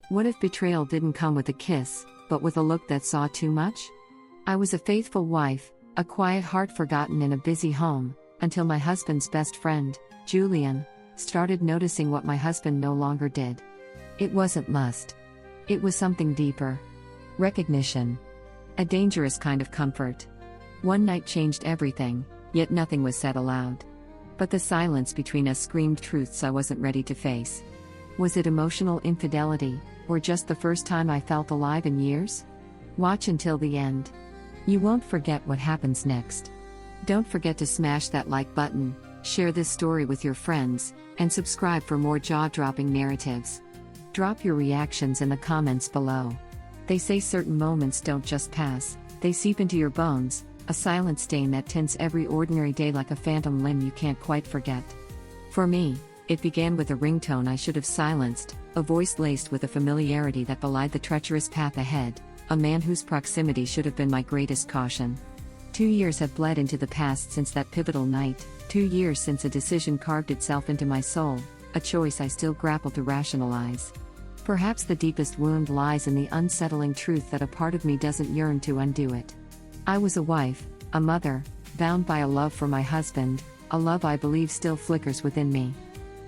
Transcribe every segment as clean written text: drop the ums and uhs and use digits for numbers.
What if betrayal didn't come with a kiss, but with a look that saw too much? I was a faithful wife, a quiet heart forgotten in a busy home, until my husband's best friend, Julian, started noticing what my husband no longer did. It wasn't lust. It was something deeper. Recognition. A dangerous kind of comfort. One night changed everything, yet nothing was said aloud. But the silence between us screamed truths I wasn't ready to face. Was it emotional infidelity, or just the first time I felt alive in years? Watch until the end. You won't forget what happens next. Don't forget to smash that like button, share this story with your friends, and subscribe for more jaw-dropping narratives. Drop your reactions in the comments below. They say certain moments don't just pass, they seep into your bones, a silent stain that tints every ordinary day like a phantom limb you can't quite forget. For me, it began with a ringtone I should have silenced, a voice laced with a familiarity that belied the treacherous path ahead, a man whose proximity should have been my greatest caution. 2 years have bled into the past since that pivotal night, 2 years since a decision carved itself into my soul, a choice I still grapple to rationalize. Perhaps the deepest wound lies in the unsettling truth that a part of me doesn't yearn to undo it. I was a wife, a mother, bound by a love for my husband, a love I believe still flickers within me.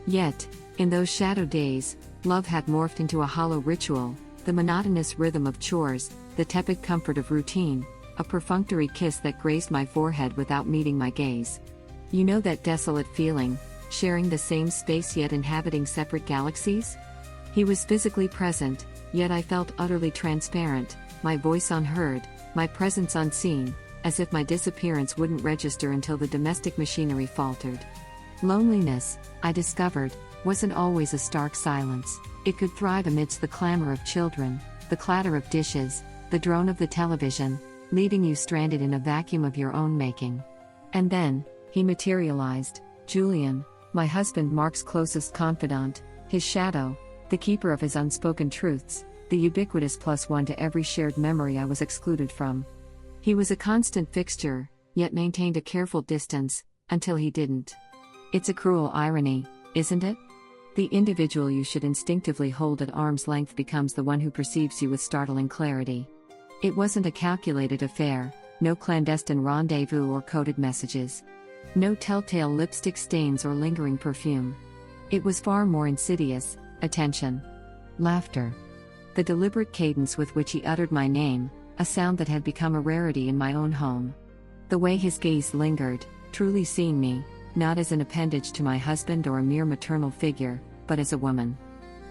Yet, in those shadow days, love had morphed into a hollow ritual, the monotonous rhythm of chores, the tepid comfort of routine, a perfunctory kiss that grazed my forehead without meeting my gaze. You know that desolate feeling, sharing the same space yet inhabiting separate galaxies? He was physically present, yet I felt utterly transparent, my voice unheard, my presence unseen, as if my disappearance wouldn't register until the domestic machinery faltered. Loneliness, I discovered, wasn't always a stark silence. It could thrive amidst the clamor of children, the clatter of dishes, the drone of the television, leaving you stranded in a vacuum of your own making. And then, he materialized, Julian, my husband Mark's closest confidant, his shadow, the keeper of his unspoken truths, the ubiquitous +1 to every shared memory I was excluded from. He was a constant fixture, yet maintained a careful distance, until he didn't. It's a cruel irony, isn't it? The individual you should instinctively hold at arm's length becomes the one who perceives you with startling clarity. It wasn't a calculated affair, no clandestine rendezvous or coded messages. No telltale lipstick stains or lingering perfume. It was far more insidious, attention. Laughter. The deliberate cadence with which he uttered my name, a sound that had become a rarity in my own home. The way his gaze lingered, truly seeing me, not as an appendage to my husband or a mere maternal figure, but as a woman.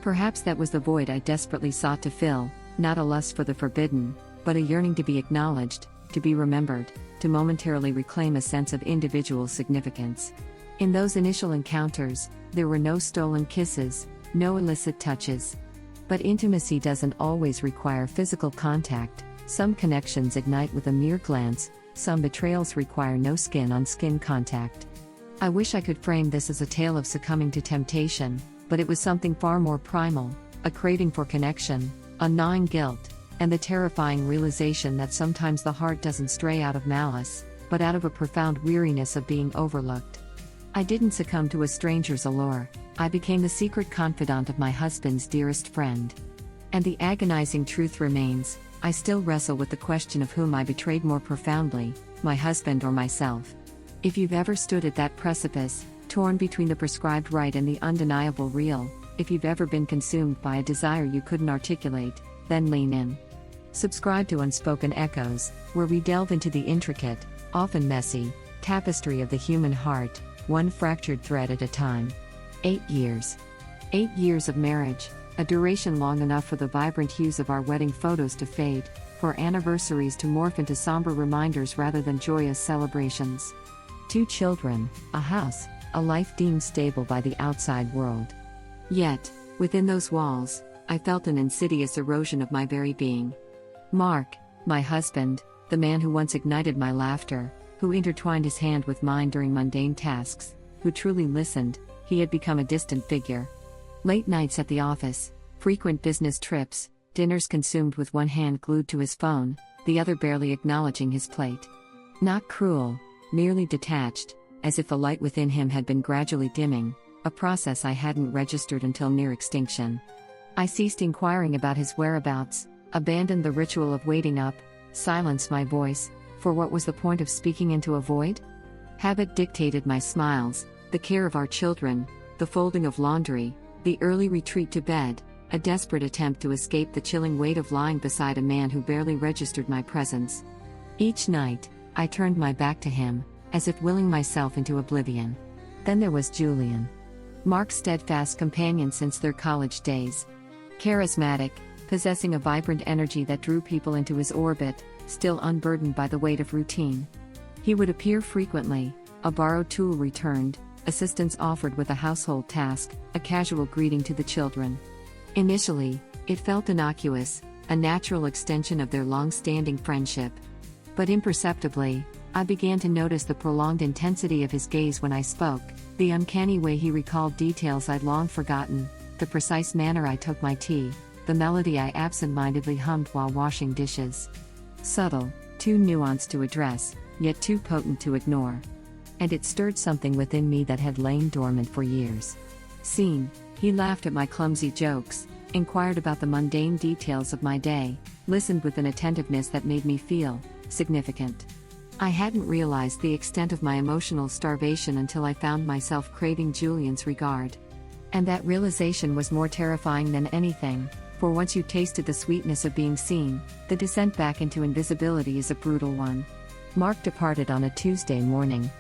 Perhaps that was the void I desperately sought to fill, not a lust for the forbidden, but a yearning to be acknowledged, to be remembered, to momentarily reclaim a sense of individual significance. In those initial encounters, there were no stolen kisses, no illicit touches. But intimacy doesn't always require physical contact. Some connections ignite with a mere glance, some betrayals require no skin-on-skin contact. I wish I could frame this as a tale of succumbing to temptation, but it was something far more primal, a craving for connection, a gnawing guilt, and the terrifying realization that sometimes the heart doesn't stray out of malice, but out of a profound weariness of being overlooked. I didn't succumb to a stranger's allure, I became the secret confidant of my husband's dearest friend. And the agonizing truth remains, I still wrestle with the question of whom I betrayed more profoundly, my husband or myself. If you've ever stood at that precipice, torn between the prescribed right and the undeniable real, if you've ever been consumed by a desire you couldn't articulate, then lean in. Subscribe to Unspoken Echoes, where we delve into the intricate, often messy, tapestry of the human heart, one fractured thread at a time. 8 years. 8 years of marriage, a duration long enough for the vibrant hues of our wedding photos to fade, for anniversaries to morph into somber reminders rather than joyous celebrations. 2 children, a house, a life deemed stable by the outside world. Yet, within those walls, I felt an insidious erosion of my very being. Mark, my husband, the man who once ignited my laughter, who intertwined his hand with mine during mundane tasks, who truly listened, he had become a distant figure. Late nights at the office, frequent business trips, dinners consumed with one hand glued to his phone, the other barely acknowledging his plate. Not cruel, merely detached, as if the light within him had been gradually dimming, a process I hadn't registered until near extinction. I ceased inquiring about his whereabouts, abandoned the ritual of waiting up, silenced my voice, for what was the point of speaking into a void? Habit dictated my smiles, the care of our children, the folding of laundry, the early retreat to bed, a desperate attempt to escape the chilling weight of lying beside a man who barely registered my presence. Each night, I turned my back to him, as if willing myself into oblivion. Then there was Julian. Mark's steadfast companion since their college days. Charismatic, possessing a vibrant energy that drew people into his orbit, still unburdened by the weight of routine. He would appear frequently, a borrowed tool returned, assistance offered with a household task, a casual greeting to the children. Initially, it felt innocuous, a natural extension of their long-standing friendship. But imperceptibly, I began to notice the prolonged intensity of his gaze when I spoke, the uncanny way he recalled details I'd long forgotten, the precise manner I took my tea, the melody I absent-mindedly hummed while washing dishes. Subtle, too nuanced to address, yet too potent to ignore. And it stirred something within me that had lain dormant for years. Seen, he laughed at my clumsy jokes, inquired about the mundane details of my day, listened with an attentiveness that made me feel significant. I hadn't realized the extent of my emotional starvation until I found myself craving Julian's regard. And that realization was more terrifying than anything, for once you tasted the sweetness of being seen, the descent back into invisibility is a brutal one. Mark departed on a Tuesday morning.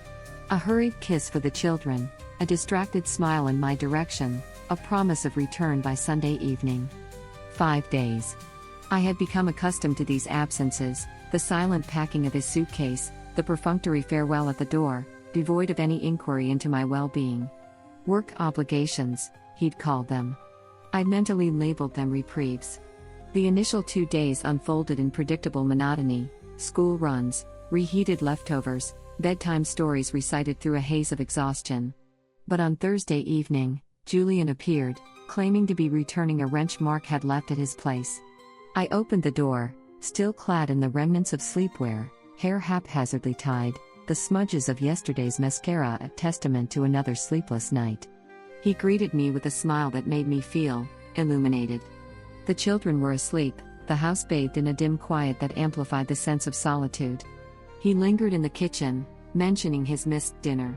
A hurried kiss for the children, a distracted smile in my direction, a promise of return by Sunday evening. 5 days. I had become accustomed to these absences, the silent packing of his suitcase, the perfunctory farewell at the door, devoid of any inquiry into my well-being. Work obligations, he'd called them. I'd mentally labeled them reprieves. The initial 2 days unfolded in predictable monotony, school runs, reheated leftovers, bedtime stories recited through a haze of exhaustion. But on Thursday evening, Julian appeared, claiming to be returning a wrench Mark had left at his place. I opened the door, still clad in the remnants of sleepwear, hair haphazardly tied, the smudges of yesterday's mascara a testament to another sleepless night. He greeted me with a smile that made me feel illuminated. The children were asleep, the house bathed in a dim quiet that amplified the sense of solitude. He lingered in the kitchen, mentioning his missed dinner.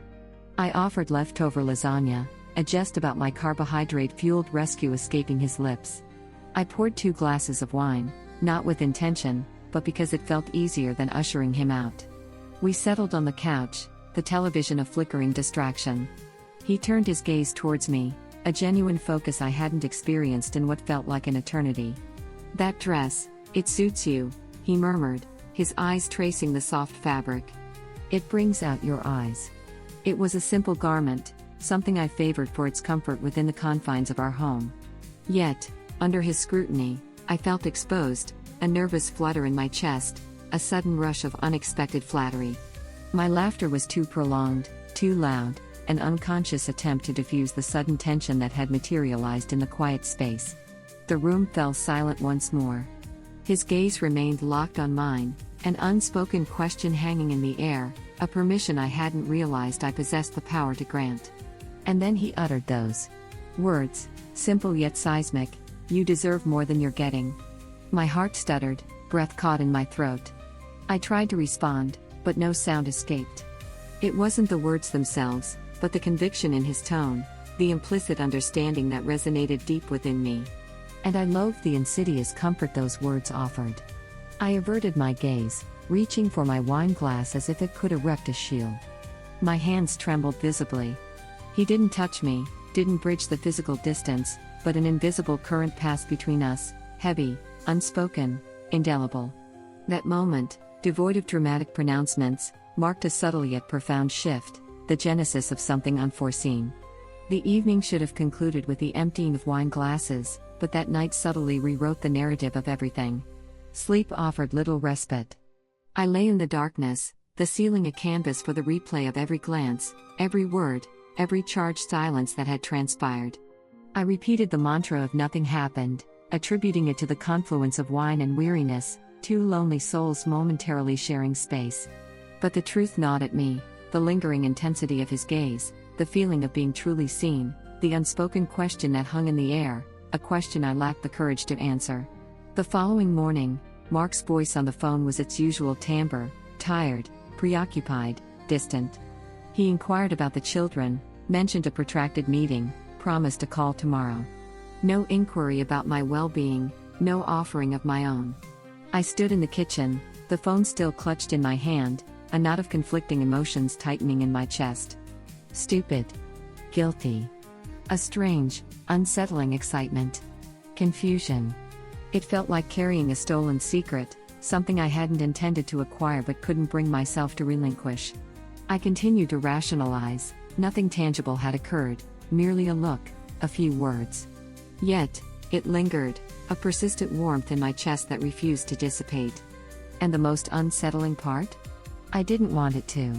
I offered leftover lasagna, a jest about my carbohydrate-fueled rescue escaping his lips. I poured 2 glasses of wine, not with intention, but because it felt easier than ushering him out. We settled on the couch, the television a flickering distraction. He turned his gaze towards me, a genuine focus I hadn't experienced in what felt like an eternity. "That dress, it suits you," he murmured, his eyes tracing the soft fabric. "It brings out your eyes." It was a simple garment, something I favored for its comfort within the confines of our home. Yet, under his scrutiny, I felt exposed, a nervous flutter in my chest, a sudden rush of unexpected flattery. My laughter was too prolonged, too loud, an unconscious attempt to diffuse the sudden tension that had materialized in the quiet space. The room fell silent once more. His gaze remained locked on mine, an unspoken question hanging in the air, a permission I hadn't realized I possessed the power to grant. And then he uttered those words, simple yet seismic, "You deserve more than you're getting." My heart stuttered, breath caught in my throat. I tried to respond, but no sound escaped. It wasn't the words themselves, but the conviction in his tone, the implicit understanding that resonated deep within me. And I loathed the insidious comfort those words offered. I averted my gaze, reaching for my wine glass as if it could erect a shield. My hands trembled visibly. He didn't touch me, didn't bridge the physical distance, but an invisible current passed between us, heavy, unspoken, indelible. That moment, devoid of dramatic pronouncements, marked a subtle yet profound shift, the genesis of something unforeseen. The evening should have concluded with the emptying of wine glasses, but that night subtly rewrote the narrative of everything. Sleep offered little respite. I lay in the darkness, the ceiling a canvas for the replay of every glance, every word, every charged silence that had transpired. I repeated the mantra of nothing happened, attributing it to the confluence of wine and weariness, 2 lonely souls momentarily sharing space. But the truth gnawed at me, the lingering intensity of his gaze, the feeling of being truly seen, the unspoken question that hung in the air, a question I lacked the courage to answer. The following morning, Mark's voice on the phone was its usual timbre, tired, preoccupied, distant. He inquired about the children, mentioned a protracted meeting, promised a call tomorrow. No inquiry about my well-being, no offering of my own. I stood in the kitchen, the phone still clutched in my hand, a knot of conflicting emotions tightening in my chest. Stupid. Guilty. A strange, unsettling excitement. Confusion. It felt like carrying a stolen secret, something I hadn't intended to acquire but couldn't bring myself to relinquish. I continued to rationalize. Nothing tangible had occurred, merely a look, a few words. Yet, it lingered, a persistent warmth in my chest that refused to dissipate. And the most unsettling part? I didn't want it to.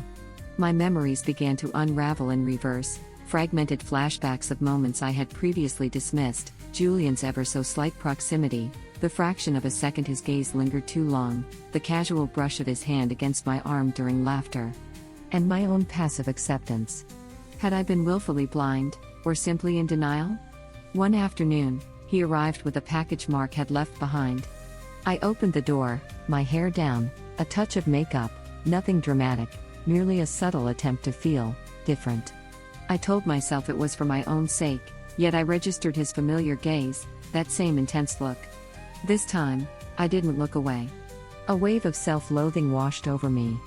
My memories began to unravel in reverse, fragmented flashbacks of moments I had previously dismissed, Julian's ever so slight proximity, the fraction of a second his gaze lingered too long, the casual brush of his hand against my arm during laughter. And my own passive acceptance. Had I been willfully blind, or simply in denial? One afternoon, he arrived with a package Mark had left behind. I opened the door, my hair down, a touch of makeup, nothing dramatic, merely a subtle attempt to feel different. I told myself it was for my own sake, yet I registered his familiar gaze, that same intense look. This time, I didn't look away. A wave of self-loathing washed over me.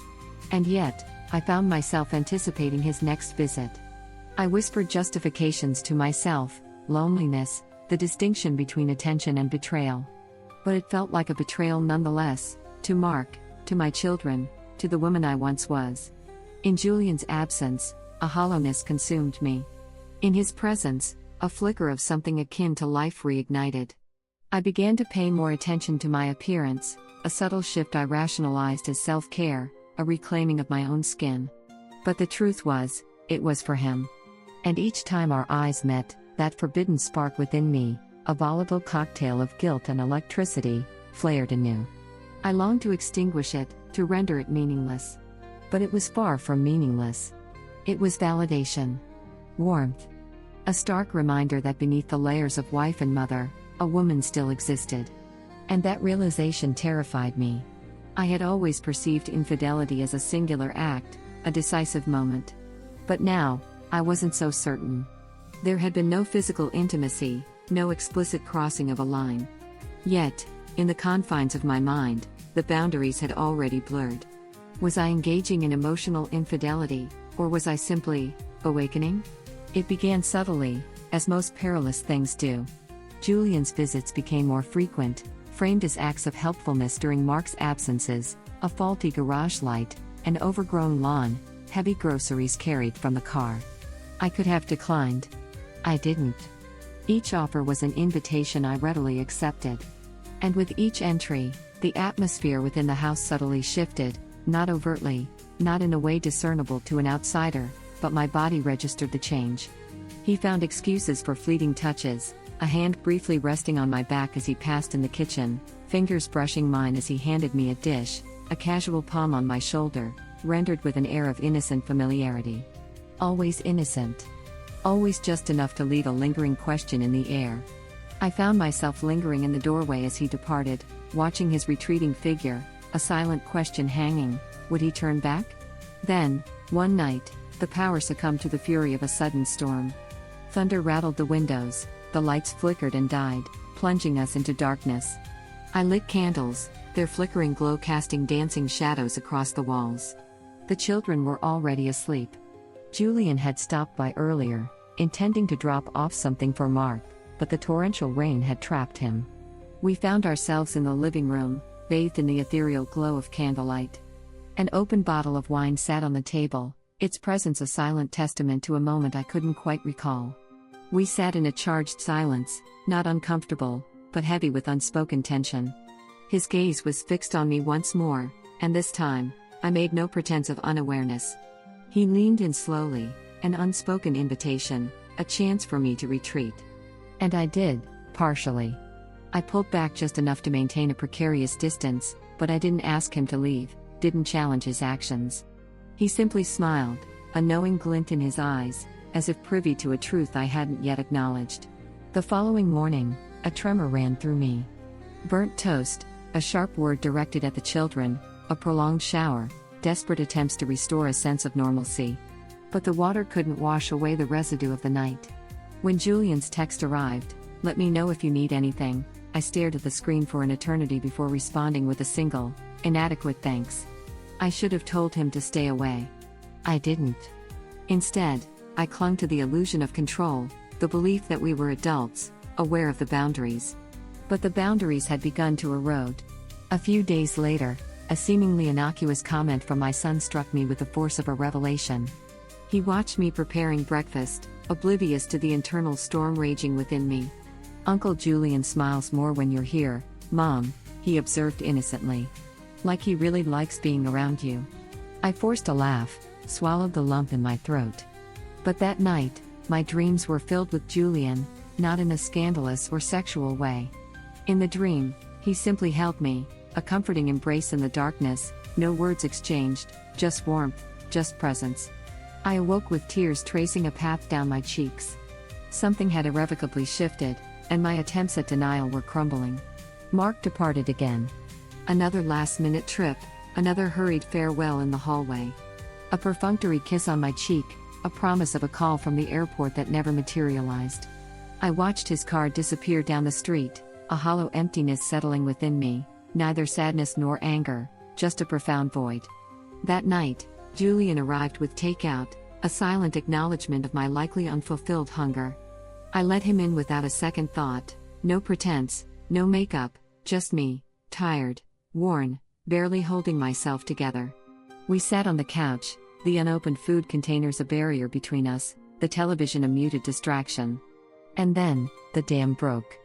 And yet, I found myself anticipating his next visit. I whispered justifications to myself, loneliness, the distinction between attention and betrayal. But it felt like a betrayal nonetheless, to Mark, to my children, to the woman I once was. In Julian's absence, a hollowness consumed me. In his presence, a flicker of something akin to life reignited. I began to pay more attention to my appearance, a subtle shift I rationalized as self-care, a reclaiming of my own skin. But the truth was, it was for him. And each time our eyes met, that forbidden spark within me, a volatile cocktail of guilt and electricity, flared anew. I longed to extinguish it, to render it meaningless. But it was far from meaningless. It was validation. Warmth. A stark reminder that beneath the layers of wife and mother, a woman still existed. And that realization terrified me. I had always perceived infidelity as a singular act, a decisive moment. But now, I wasn't so certain. There had been no physical intimacy, no explicit crossing of a line. Yet, in the confines of my mind, the boundaries had already blurred. Was I engaging in emotional infidelity, or was I simply awakening? It began subtly, as most perilous things do. Julian's visits became more frequent, framed as acts of helpfulness during Mark's absences, a faulty garage light, an overgrown lawn, heavy groceries carried from the car. I could have declined. I didn't. Each offer was an invitation I readily accepted. And with each entry, the atmosphere within the house subtly shifted, not overtly, not in a way discernible to an outsider, but my body registered the change. He found excuses for fleeting touches, a hand briefly resting on my back as he passed in the kitchen, fingers brushing mine as he handed me a dish, a casual palm on my shoulder, rendered with an air of innocent familiarity. Always innocent. Always just enough to leave a lingering question in the air. I found myself lingering in the doorway as he departed, watching his retreating figure, a silent question hanging, would he turn back? Then, one night, the power succumbed to the fury of a sudden storm. Thunder rattled the windows, the lights flickered and died, plunging us into darkness. I lit candles, their flickering glow casting dancing shadows across the walls. The children were already asleep. Julian had stopped by earlier, intending to drop off something for Mark, but the torrential rain had trapped him. We found ourselves in the living room, bathed in the ethereal glow of candlelight. An open bottle of wine sat on the table, its presence a silent testament to a moment I couldn't quite recall. We sat in a charged silence, not uncomfortable, but heavy with unspoken tension. His gaze was fixed on me once more, and this time, I made no pretense of unawareness. He leaned in slowly, an unspoken invitation, a chance for me to retreat. And I did, partially. I pulled back just enough to maintain a precarious distance, but I didn't ask him to leave, didn't challenge his actions. He simply smiled, a knowing glint in his eyes, as if privy to a truth I hadn't yet acknowledged. The following morning, a tremor ran through me. Burnt toast, a sharp word directed at the children, a prolonged shower, desperate attempts to restore a sense of normalcy. But the water couldn't wash away the residue of the night. When Julian's text arrived, "Let me know if you need anything," I stared at the screen for an eternity before responding with a single, inadequate thanks. I should have told him to stay away. I didn't. Instead, I clung to the illusion of control, the belief that we were adults, aware of the boundaries. But the boundaries had begun to erode. A few days later, a seemingly innocuous comment from my son struck me with the force of a revelation. He watched me preparing breakfast, oblivious to the internal storm raging within me. "Uncle Julian smiles more when you're here, Mom," he observed innocently. "Like he really likes being around you." I forced a laugh, swallowed the lump in my throat. But that night, my dreams were filled with Julian, not in a scandalous or sexual way. In the dream, he simply held me, a comforting embrace in the darkness, no words exchanged, just warmth, just presence. I awoke with tears tracing a path down my cheeks. Something had irrevocably shifted, and my attempts at denial were crumbling. Mark departed again. Another last-minute trip, another hurried farewell in the hallway. A perfunctory kiss on my cheek, a promise of a call from the airport that never materialized. I watched his car disappear down the street, a hollow emptiness settling within me, neither sadness nor anger, just a profound void. That night, Julian arrived with takeout, a silent acknowledgement of my likely unfulfilled hunger. I let him in without a second thought, no pretense, no makeup, just me, tired, worn, barely holding myself together. We sat on the couch, the unopened food containers a barrier between us, the television a muted distraction. And then, the dam broke.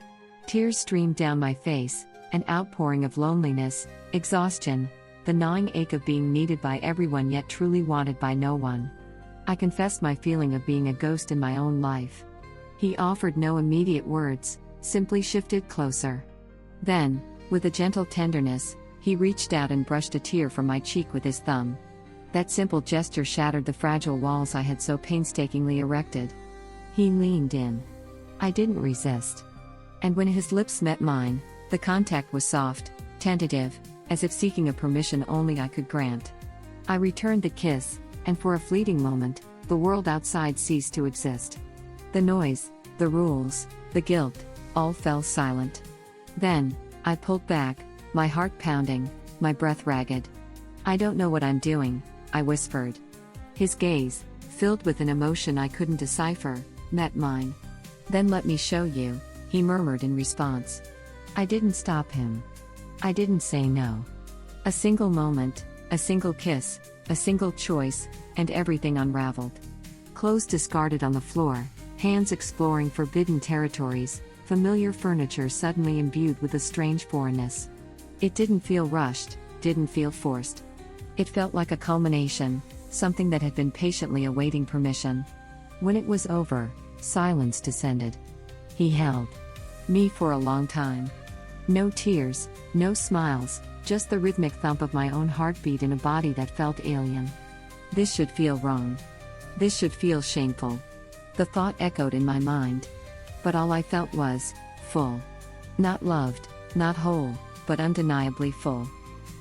Tears streamed down my face, an outpouring of loneliness, exhaustion, the gnawing ache of being needed by everyone yet truly wanted by no one. I confessed my feeling of being a ghost in my own life. He offered no immediate words, simply shifted closer. Then, with a gentle tenderness, he reached out and brushed a tear from my cheek with his thumb. That simple gesture shattered the fragile walls I had so painstakingly erected. He leaned in. I didn't resist. And when his lips met mine, the contact was soft, tentative, as if seeking a permission only I could grant. I returned the kiss, and for a fleeting moment, the world outside ceased to exist. The noise, the rules, the guilt, all fell silent. Then, I pulled back, my heart pounding, my breath ragged. "I don't know what I'm doing," I whispered. His gaze, filled with an emotion I couldn't decipher, met mine. "Then let me show you," he murmured in response. I didn't stop him. I didn't say no. A single moment, a single kiss, a single choice, and everything unraveled. Clothes discarded on the floor, hands exploring forbidden territories, familiar furniture suddenly imbued with a strange foreignness. It didn't feel rushed, didn't feel forced. It felt like a culmination, something that had been patiently awaiting permission. When it was over, silence descended. He held me for a long time. No tears, no smiles, just the rhythmic thump of my own heartbeat in a body that felt alien. This should feel wrong. This should feel shameful. The thought echoed in my mind. But all I felt was full. Not loved, not whole, but undeniably full.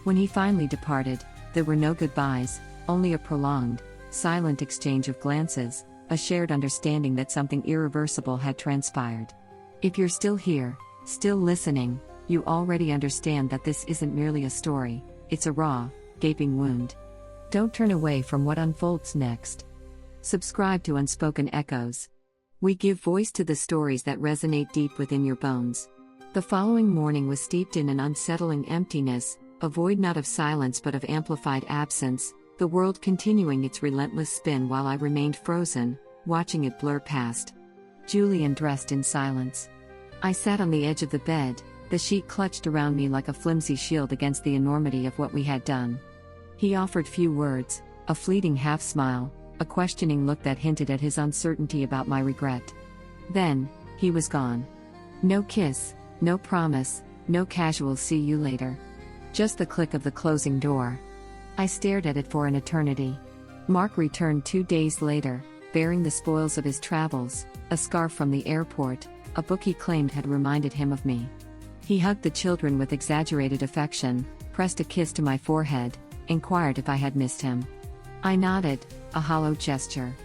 When he finally departed, there were no goodbyes, only a prolonged, silent exchange of glances, a shared understanding that something irreversible had transpired. If you're still here, still listening, you already understand that this isn't merely a story, it's a raw, gaping wound. Don't turn away from what unfolds next. Subscribe to Unspoken Echoes. We give voice to the stories that resonate deep within your bones. The following morning was steeped in an unsettling emptiness, a void not of silence but of amplified absence, the world continuing its relentless spin while I remained frozen, watching it blur past. Julian dressed in silence. I sat on the edge of the bed, the sheet clutched around me like a flimsy shield against the enormity of what we had done. He offered few words, a fleeting half-smile, a questioning look that hinted at his uncertainty about my regret. Then, he was gone. No kiss, no promise, no casual "see you later." Just the click of the closing door. I stared at it for an eternity. Mark returned 2 days later, bearing the spoils of his travels, a scarf from the airport, a book he claimed had reminded him of me. He hugged the children with exaggerated affection, pressed a kiss to my forehead, inquired if I had missed him. I nodded, a hollow gesture.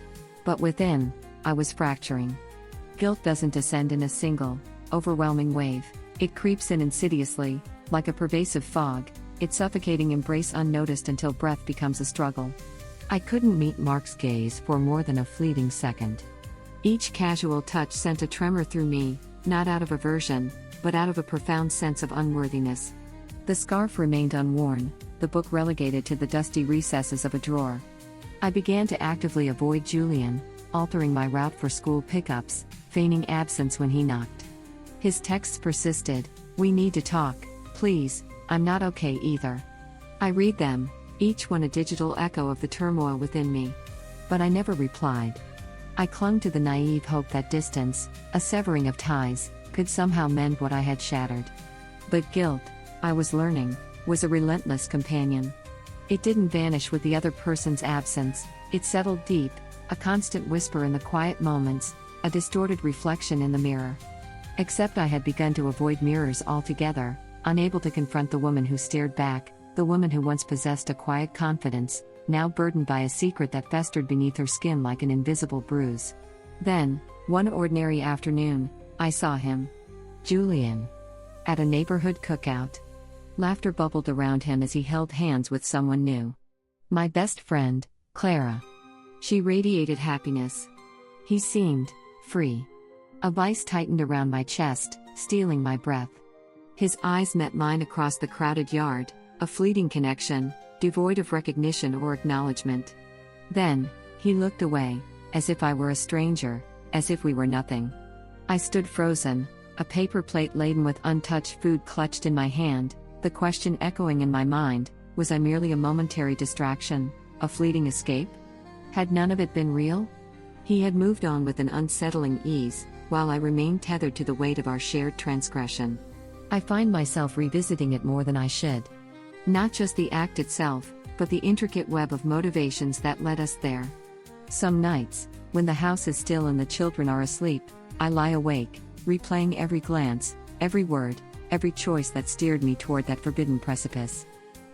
But within, I was fracturing. Guilt doesn't descend in a single, overwhelming wave. It creeps in insidiously, like a pervasive fog, its suffocating embrace unnoticed until breath becomes a struggle. I couldn't meet Mark's gaze for more than a fleeting second. Each casual touch sent a tremor through me, not out of aversion, but out of a profound sense of unworthiness. The scarf remained unworn, the book relegated to the dusty recesses of a drawer. I began to actively avoid Julian, altering my route for school pickups, feigning absence when he knocked. His texts persisted, "We need to talk, please, I'm not okay either." I read them, each one a digital echo of the turmoil within me. But I never replied. I clung to the naive hope that distance, a severing of ties, could somehow mend what I had shattered. But guilt, I was learning, was a relentless companion. It didn't vanish with the other person's absence, it settled deep, a constant whisper in the quiet moments, a distorted reflection in the mirror. Except I had begun to avoid mirrors altogether, unable to confront the woman who stared back, the woman who once possessed a quiet confidence, now burdened by a secret that festered beneath her skin like an invisible bruise. Then, one ordinary afternoon, I saw him. Julian. At a neighborhood cookout. Laughter bubbled around him as he held hands with someone new. My best friend, Clara. She radiated happiness. He seemed free. A vice tightened around my chest, stealing my breath. His eyes met mine across the crowded yard, a fleeting connection, devoid of recognition or acknowledgement. Then, he looked away, as if I were a stranger, as if we were nothing. I stood frozen, a paper plate laden with untouched food clutched in my hand, the question echoing in my mind, was I merely a momentary distraction, a fleeting escape? Had none of it been real? He had moved on with an unsettling ease, while I remained tethered to the weight of our shared transgression. I find myself revisiting it more than I should. Not just the act itself, but the intricate web of motivations that led us there. Some nights, when the house is still and the children are asleep, I lie awake, replaying every glance, every word, every choice that steered me toward that forbidden precipice.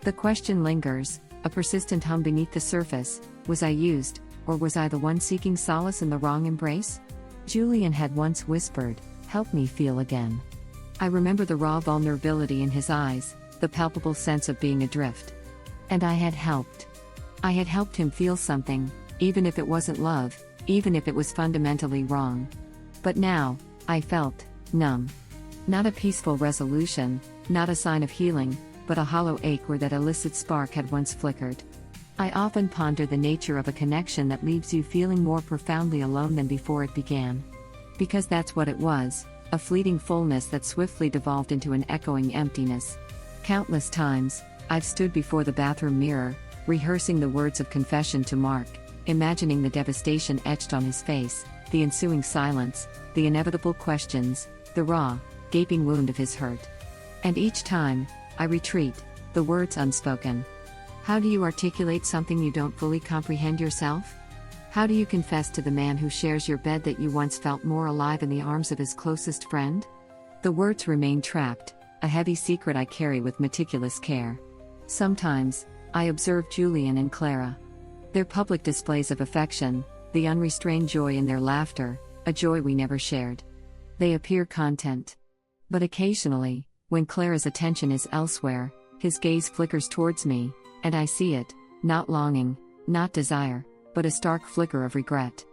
The question lingers, a persistent hum beneath the surface: was I used, or was I the one seeking solace in the wrong embrace? Julian had once whispered, "Help me feel again." I remember the raw vulnerability in his eyes, the palpable sense of being adrift. And I had helped. I had helped him feel something, even if it wasn't love, even if it was fundamentally wrong. But now, I felt numb. Not a peaceful resolution, not a sign of healing, but a hollow ache where that illicit spark had once flickered. I often ponder the nature of a connection that leaves you feeling more profoundly alone than before it began. Because that's what it was, a fleeting fullness that swiftly devolved into an echoing emptiness. Countless times, I've stood before the bathroom mirror, rehearsing the words of confession to Mark, imagining the devastation etched on his face, the ensuing silence, the inevitable questions, the raw, gaping wound of his hurt. And each time, I retreat, the words unspoken. How do you articulate something you don't fully comprehend yourself? How do you confess to the man who shares your bed that you once felt more alive in the arms of his closest friend? The words remain trapped, a heavy secret I carry with meticulous care. Sometimes, I observe Julian and Clara. Their public displays of affection, the unrestrained joy in their laughter, a joy we never shared. They appear content. But occasionally, when Clara's attention is elsewhere, his gaze flickers towards me, and I see it, not longing, not desire, but a stark flicker of regret.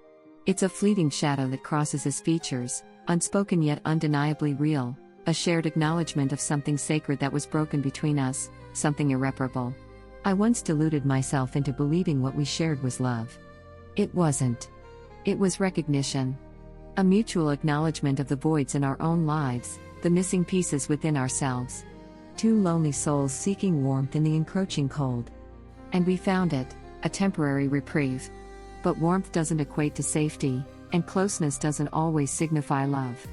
It's a fleeting shadow that crosses his features, unspoken yet undeniably real, a shared acknowledgement of something sacred that was broken between us, something irreparable. I once deluded myself into believing what we shared was love. It wasn't. It was recognition. A mutual acknowledgement of the voids in our own lives, the missing pieces within ourselves. Two lonely souls seeking warmth in the encroaching cold. And we found it, a temporary reprieve. But warmth doesn't equate to safety, and closeness doesn't always signify love.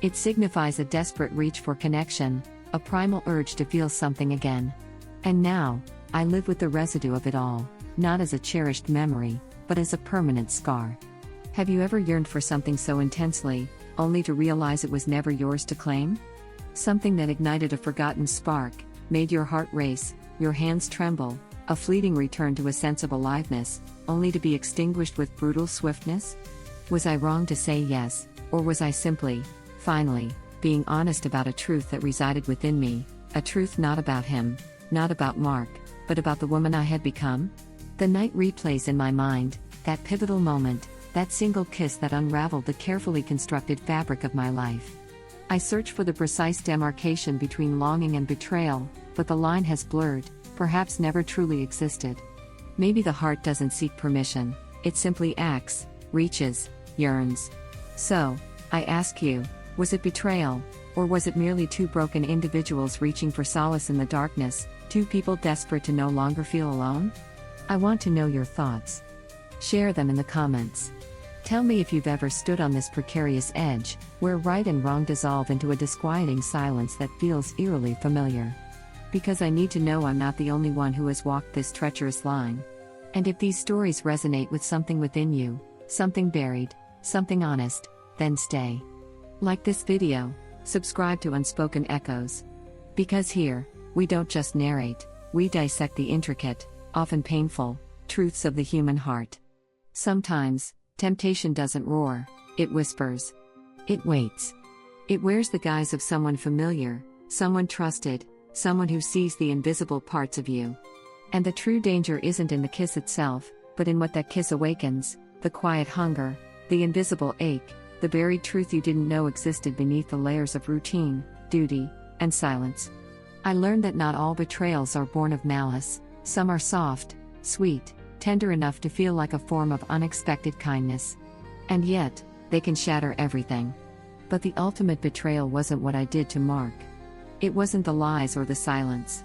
It signifies a desperate reach for connection, a primal urge to feel something again. And now, I live with the residue of it all, not as a cherished memory, but as a permanent scar. Have you ever yearned for something so intensely, only to realize it was never yours to claim? Something that ignited a forgotten spark, made your heart race, your hands tremble, a fleeting return to a sense of aliveness, only to be extinguished with brutal swiftness? Was I wrong to say yes, or was I simply, finally, being honest about a truth that resided within me, a truth not about him, not about Mark, but about the woman I had become? The night replays in my mind, that pivotal moment, that single kiss that unraveled the carefully constructed fabric of my life. I search for the precise demarcation between longing and betrayal, but the line has blurred, perhaps never truly existed. Maybe the heart doesn't seek permission, it simply acts, reaches, yearns. So, I ask you, was it betrayal, or was it merely two broken individuals reaching for solace in the darkness, two people desperate to no longer feel alone? I want to know your thoughts. Share them in the comments. Tell me if you've ever stood on this precarious edge, where right and wrong dissolve into a disquieting silence that feels eerily familiar. Because I need to know I'm not the only one who has walked this treacherous line. And if these stories resonate with something within you, something buried, something honest, then stay. Like this video, subscribe to Unspoken Echoes. Because here, we don't just narrate, we dissect the intricate, often painful, truths of the human heart. Sometimes, temptation doesn't roar, it whispers. It waits. It wears the guise of someone familiar, someone trusted, someone who sees the invisible parts of you. And the true danger isn't in the kiss itself, but in what that kiss awakens, the quiet hunger, the invisible ache, the buried truth you didn't know existed beneath the layers of routine, duty, and silence. I learned that not all betrayals are born of malice, some are soft, sweet, tender enough to feel like a form of unexpected kindness. And yet, they can shatter everything. But the ultimate betrayal wasn't what I did to Mark. It wasn't the lies or the silence.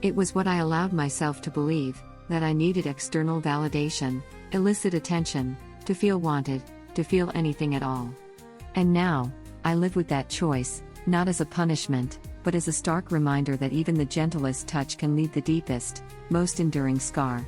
It was what I allowed myself to believe, that I needed external validation, illicit attention, to feel wanted, to feel anything at all. And now, I live with that choice, not as a punishment, but as a stark reminder that even the gentlest touch can leave the deepest, most enduring scar.